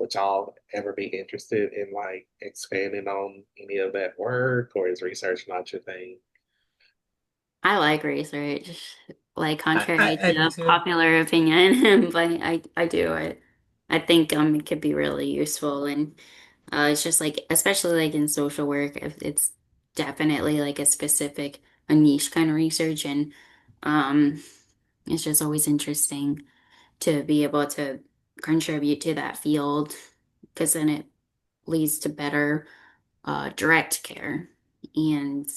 would y'all ever be interested in like expanding on any of that work, or is research not your thing? I like research, like I, contrary I do to too. popular opinion, but I do. I think it could be really useful, and it's just like, especially like in social work, if it's definitely like a niche kind of research, and um, it's just always interesting to be able to contribute to that field because then it leads to better direct care. And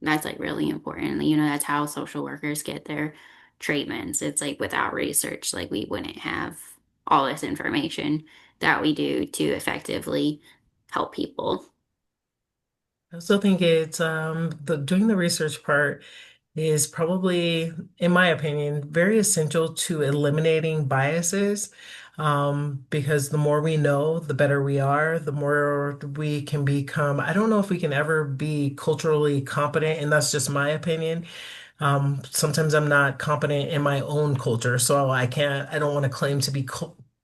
that's like really important. That's how social workers get their treatments. It's like without research, like we wouldn't have all this information that we do to effectively help people. I also think it's the doing the research part is probably, in my opinion, very essential to eliminating biases. Because the more we know, the better we are, the more we can become. I don't know if we can ever be culturally competent, and that's just my opinion. Sometimes I'm not competent in my own culture, so I don't want to claim to be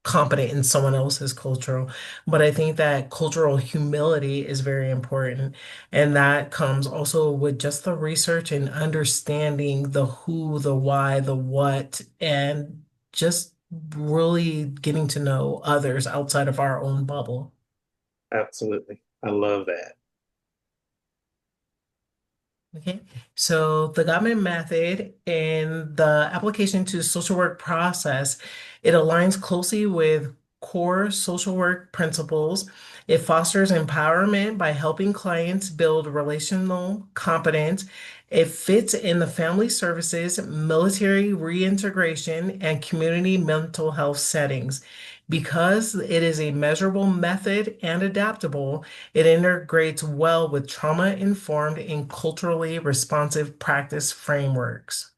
competent in someone else's cultural, but I think that cultural humility is very important. And that comes also with just the research and understanding the who, the why, the what, and just really getting to know others outside of our own bubble. Absolutely. I love that. Okay, so the Gottman method and the application to social work process, it aligns closely with core social work principles. It fosters empowerment by helping clients build relational competence. It fits in the family services, military reintegration, and community mental health settings. Because it is a measurable method and adaptable, it integrates well with trauma-informed and culturally responsive practice frameworks.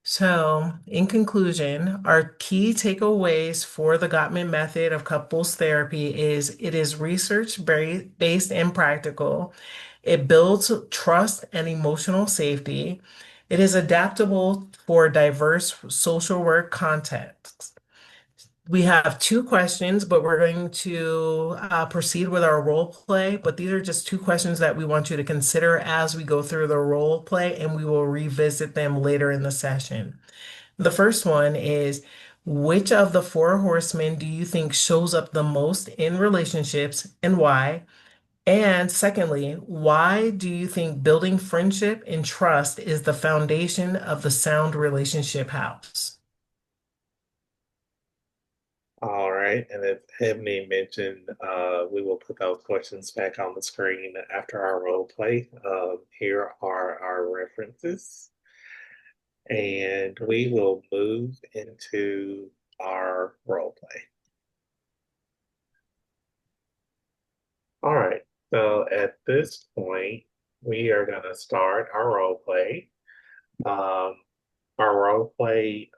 So, in conclusion, our key takeaways for the Gottman method of couples therapy is it is research-based and practical. It builds trust and emotional safety. It is adaptable for diverse social work contexts. We have two questions, but we're going to proceed with our role play. But these are just two questions that we want you to consider as we go through the role play, and we will revisit them later in the session. The first one is, which of the four horsemen do you think shows up the most in relationships and why? And secondly, why do you think building friendship and trust is the foundation of the sound relationship house? All right. And as Ebony mentioned, we will put those questions back on the screen after our role play. Here are our references, and we will move into our role play. All right. So at this point, we are going to start our role play. Um, our role play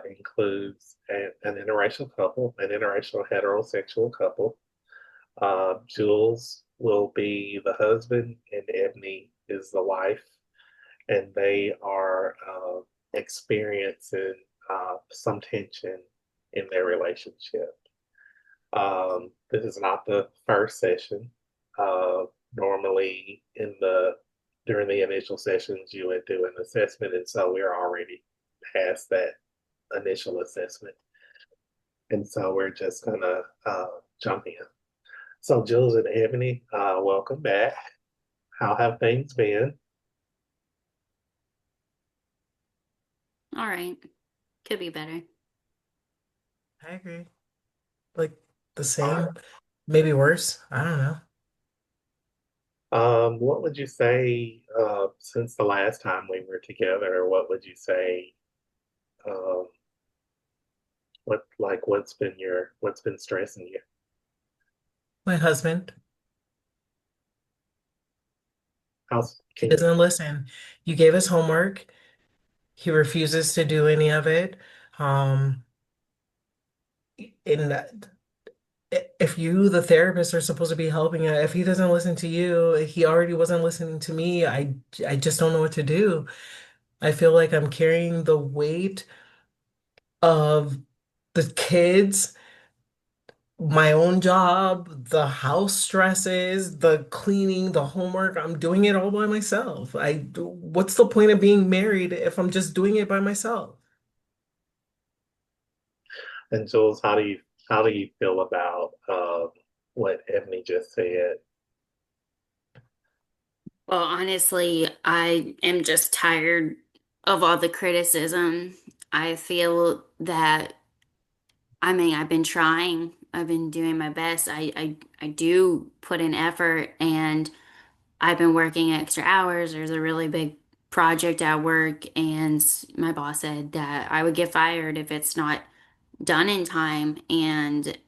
includes an interracial couple, an interracial heterosexual couple. Jules will be the husband, and Ebony is the wife, and they are experiencing some tension in their relationship. This is not the first session. Uh, Normally, in the during the initial sessions, you would do an assessment, and so we're already past that initial assessment, and so we're just gonna jump in. So, Jules and Ebony, welcome back. How have things been? All right, could be better. I agree. Like the All same, maybe worse. I don't know. What would you say since the last time we were together? What would you say? Um, what's been stressing you? My husband, How's he can you? doesn't listen. You gave us homework. He refuses to do any of it. Um, and if you, the therapist, are supposed to be helping, if he doesn't listen to you, he already wasn't listening to me. I just don't know what to do. I feel like I'm carrying the weight of the kids, my own job, the house stresses, the cleaning, the homework. I'm doing it all by myself. What's the point of being married if I'm just doing it by myself? And Jules, how do you feel about what Ebony just said? Well, honestly, I am just tired of all the criticism. I feel that, I mean, I've been trying, I've been doing my best. I do put in effort and I've been working extra hours. There's a really big project at work, and my boss said that I would get fired if it's not done in time. And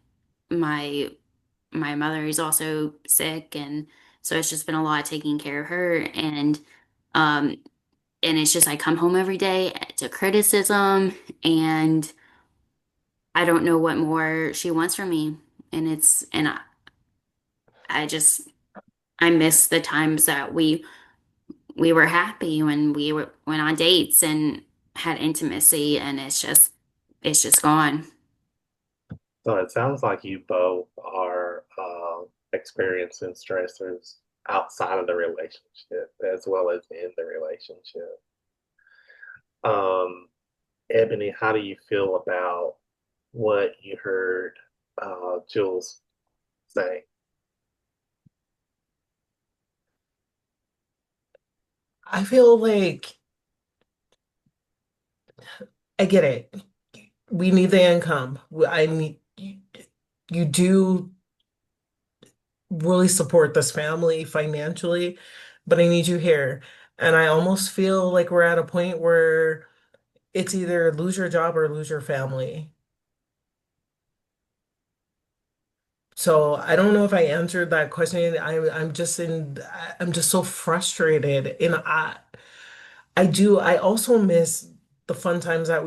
my my mother is also sick, and so it's just been a lot taking care of her. Um and it's just I come home every day to criticism, and I don't know what more she wants from me. I just I miss the times that we were happy when went on dates and had intimacy, and it's just gone. So it sounds like you both are experiencing stressors outside of the relationship as well as in the relationship. Um, Ebony, how do you feel about what you heard Jules say? I feel like I get it. We need the income. I need you do really support this family financially, but I need you here. And I almost feel like we're at a point where it's either lose your job or lose your family. So I don't know if I answered that question. I'm just so frustrated. And I also miss the fun times that we